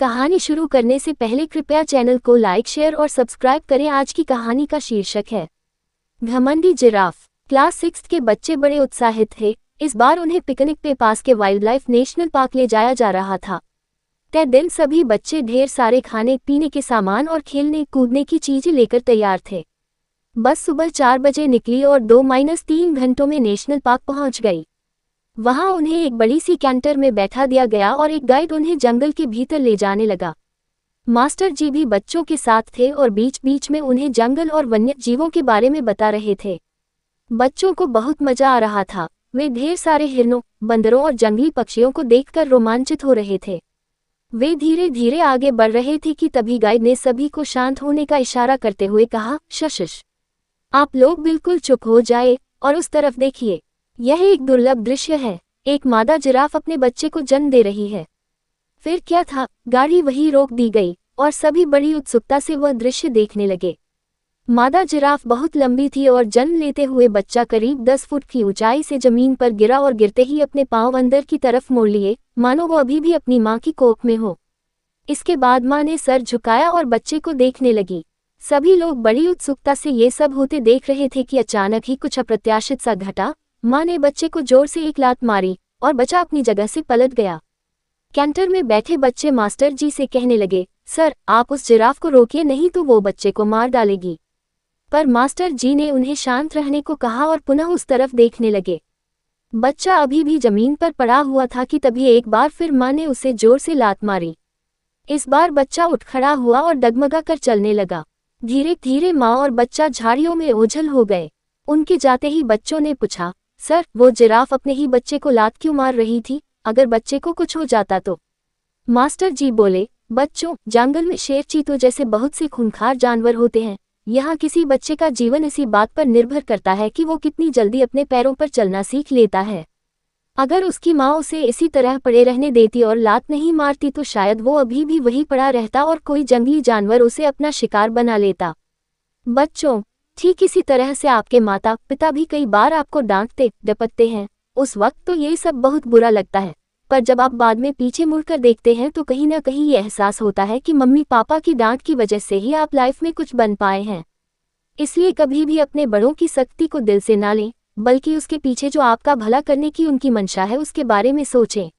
कहानी शुरू करने से पहले कृपया चैनल को लाइक, शेयर और सब्सक्राइब करें। आज की कहानी का शीर्षक है घमंडी जिराफ। क्लास 6 के बच्चे बड़े उत्साहित थे। इस बार उन्हें पिकनिक पे पास के वाइल्ड लाइफ नेशनल पार्क ले जाया जा रहा था। तय दिन सभी बच्चे ढेर सारे खाने पीने के सामान और खेलने कूदने की चीजें लेकर तैयार थे। बस सुबह 4 बजे निकली और 2-3 घंटों में नेशनल पार्क पहुंच गई। वहां उन्हें एक बड़ी सी कैंटर में बैठा दिया गया और एक गाइड उन्हें जंगल के भीतर ले जाने लगा। मास्टर जी भी बच्चों के साथ थे और बीच बीच में उन्हें जंगल और वन्य जीवों के बारे में बता रहे थे। बच्चों को बहुत मजा आ रहा था। वे ढेर सारे हिरणों, बंदरों और जंगली पक्षियों को देखकर रोमांचित हो रहे थे। वे धीरे धीरे आगे बढ़ रहे थे कि तभी गाइड ने सभी को शांत होने का इशारा करते हुए कहा, शश, आप लोग बिल्कुल चुप हो जाए और उस तरफ देखिए। यह एक दुर्लभ दृश्य है। एक मादा जिराफ अपने बच्चे को जन्म दे रही है। फिर क्या था, गाड़ी वहीं रोक दी गई और सभी बड़ी उत्सुकता से वह दृश्य देखने लगे। मादा जिराफ बहुत लंबी थी और जन्म लेते हुए बच्चा करीब 10 फुट की ऊंचाई से जमीन पर गिरा और गिरते ही अपने पांव अंदर की तरफ मोड़ लिए, मानो वो अभी भी अपनी मां की कोख में हो। इसके बाद मां ने सर झुकाया और बच्चे को देखने लगी। सभी लोग बड़ी उत्सुकता से ये सब होते देख रहे थे कि अचानक ही कुछ अप्रत्याशित सा घटा। मां ने बच्चे को जोर से एक लात मारी और बच्चा अपनी जगह से पलट गया। कैंटर में बैठे बच्चे मास्टर जी से कहने लगे, सर आप उस जिराफ को रोकिए, नहीं तो वो बच्चे को मार डालेगी। पर मास्टर जी ने उन्हें शांत रहने को कहा और पुनः उस तरफ देखने लगे। बच्चा अभी भी जमीन पर पड़ा हुआ था कि तभी एक बार फिर मां ने उसे जोर से लात मारी। इस बार बच्चा उठ खड़ा हुआ और डगमगा कर चलने लगा। धीरे धीरे मां और बच्चा झाड़ियों में ओझल हो गए। उनके जाते ही बच्चों ने पूछा, सर वो जिराफ अपने ही बच्चे को लात क्यों मार रही थी? अगर बच्चे को कुछ हो जाता तो? मास्टर जी बोले, बच्चों, जंगल में शेर, चीतों जैसे बहुत से खूंखार जानवर होते हैं। यहाँ किसी बच्चे का जीवन इसी बात पर निर्भर करता है कि वो कितनी जल्दी अपने पैरों पर चलना सीख लेता है। अगर उसकी माँ उसे इसी तरह पड़े रहने देती और लात नहीं मारती तो शायद वो अभी भी वहीं पड़ा रहता और कोई जंगली जानवर उसे अपना शिकार बना लेता। बच्चों, ठीक इसी तरह से आपके माता पिता भी कई बार आपको डांटते डपटते हैं। उस वक्त तो ये सब बहुत बुरा लगता है, पर जब आप बाद में पीछे मुड़कर देखते हैं तो कहीं ना कहीं ये एहसास होता है कि मम्मी पापा की डांट की वजह से ही आप लाइफ में कुछ बन पाए हैं। इसलिए कभी भी अपने बड़ों की सख्ती को दिल से ना लें, बल्कि उसके पीछे जो आपका भला करने की उनकी मंशा है उसके बारे में सोचें।